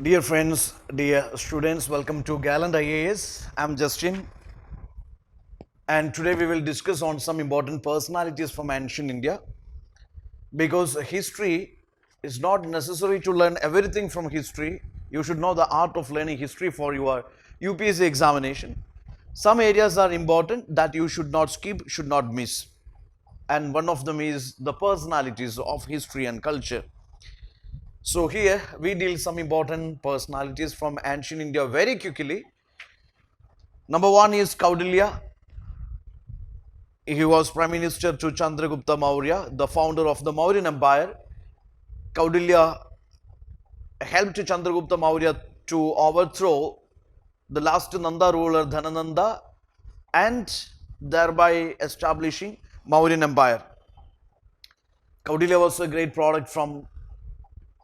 Dear friends, dear students, welcome to Gallant IAS. I'm Justin, and today we will discuss on some important personalities from ancient India. Because history is not necessary to learn everything from history. You should know the art of learning history for your UPSC examination. Some areas are important that you should not skip, should not miss. And one of them is the personalities of history and culture. So here we deal some important personalities from ancient India very quickly. Number one is Kaudilya. He was Prime Minister to Chandragupta Maurya, the founder of the Mauryan Empire. Kaudilya helped Chandragupta Maurya to overthrow the last Nanda ruler Dhanananda and thereby establishing Mauryan Empire. Kaudilya was a great product from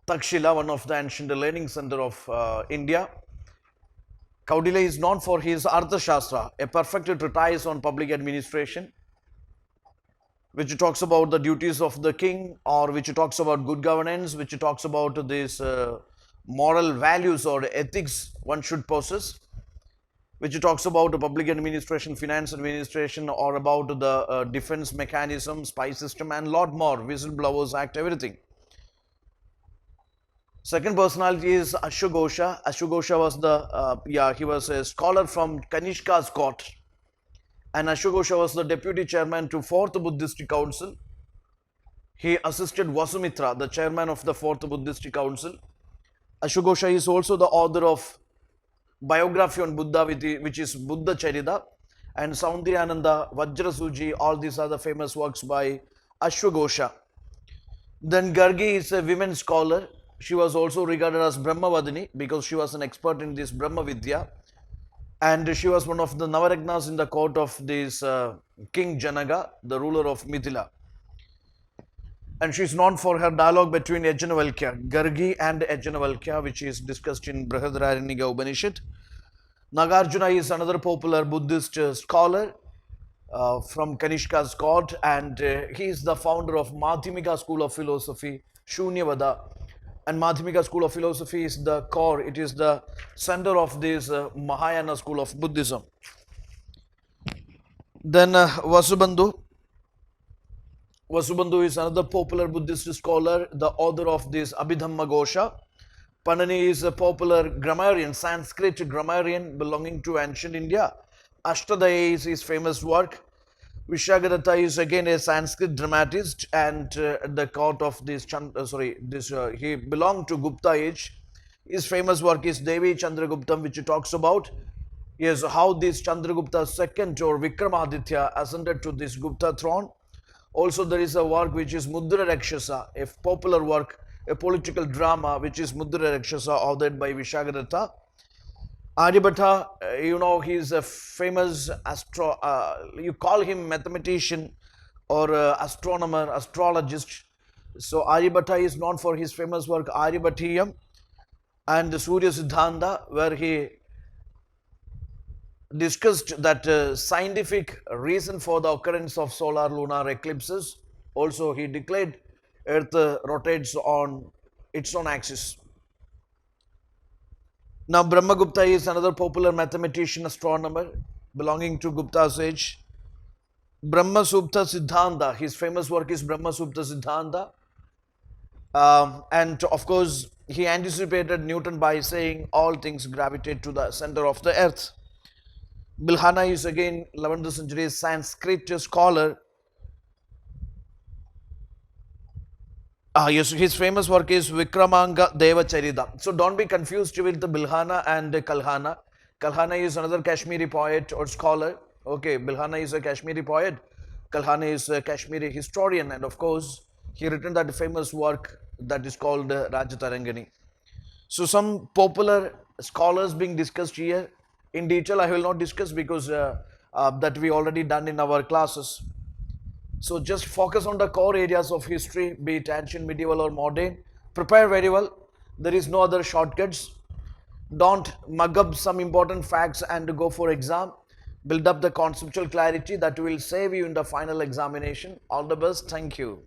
Takshila, one of the ancient learning center of India. Kaudilya is known for his Arthashastra, a perfect treatise on public administration, which talks about the duties of the king, or which talks about good governance, which talks about these moral values or ethics one should possess, which talks about public administration, finance administration, or about the defense mechanism, spy system, and lot more, Whistleblowers Act, everything. Second personality is Ashwagosha. Ashwagosha was he was a scholar from Kanishka's court, and Ashwagosha was the deputy chairman to 4th Buddhist Council. He assisted Vasumitra, the chairman of the 4th Buddhist Council. Ashwagosha is also the author of biography on Buddha, which is Buddha Charita, and Saundryananda, Vajrasuji, all these are the famous works by Ashwagosha. Then Gargi is a women scholar. She was also regarded as Brahmavadini because she was an expert in this Brahma Vidya. And she was one of the Navaratnas in the court of this King Janaka, the ruler of Mithila. And she is known for her dialogue between Yajnavalkya, Gargi and Yajnavalkya, which is discussed in Brihadaranyaka Upanishad. Nagarjuna is another popular Buddhist scholar from Kanishka's court, and he is the founder of Madhyamika School of Philosophy, Shunyavada. And Madhyamika School of Philosophy is the core, it is the center of this Mahayana school of Buddhism. Then Vasubandhu. Vasubandhu is another popular Buddhist scholar, the author of this Abhidhamma Ghosha. Panini is a popular grammarian, Sanskrit grammarian belonging to ancient India. Ashtadhyayi is his famous work. Vishakhadatta is again a Sanskrit dramatist and the court of this, he belonged to Gupta age. His famous work is Devi Chandraguptam, which talks about how this Chandragupta II or Vikramaditya ascended to this Gupta throne. Also there is a work which is Mudra Rakshasa, a popular work, a political drama which is Mudra Rakshasa, authored by Vishakhadatta. Aryabhatta, he is a famous you call him mathematician or astronomer, astrologist. So Aryabhatta is known for his famous work Aryabhattiyam and the Surya Siddhanta, where he discussed that scientific reason for the occurrence of solar lunar eclipses. Also he declared Earth rotates on its own axis. Now Brahmagupta is another popular mathematician, astronomer belonging to Gupta's age. Brahma Supta Siddhanta, his famous work is Brahma Supta Siddhanta. And of course he anticipated Newton by saying all things gravitate to the center of the earth. Bilhana is again 11th century Sanskrit scholar. Yes, his famous work is Vikramanga Deva Charita. So don't be confused with the Bilhana and Kalhana. Kalhana is another Kashmiri poet or scholar. Okay, Bilhana is a Kashmiri poet. Kalhana is a Kashmiri historian, and of course he written that famous work that is called Rajatarangani. So some popular scholars being discussed here. In detail I will not discuss because that we already done in our classes. So just focus on the core areas of history, be it ancient, medieval or modern. Prepare very well. There is no other shortcuts. Don't mug up some important facts and go for exam. Build up the conceptual clarity that will save you in the final examination. All the best. Thank you.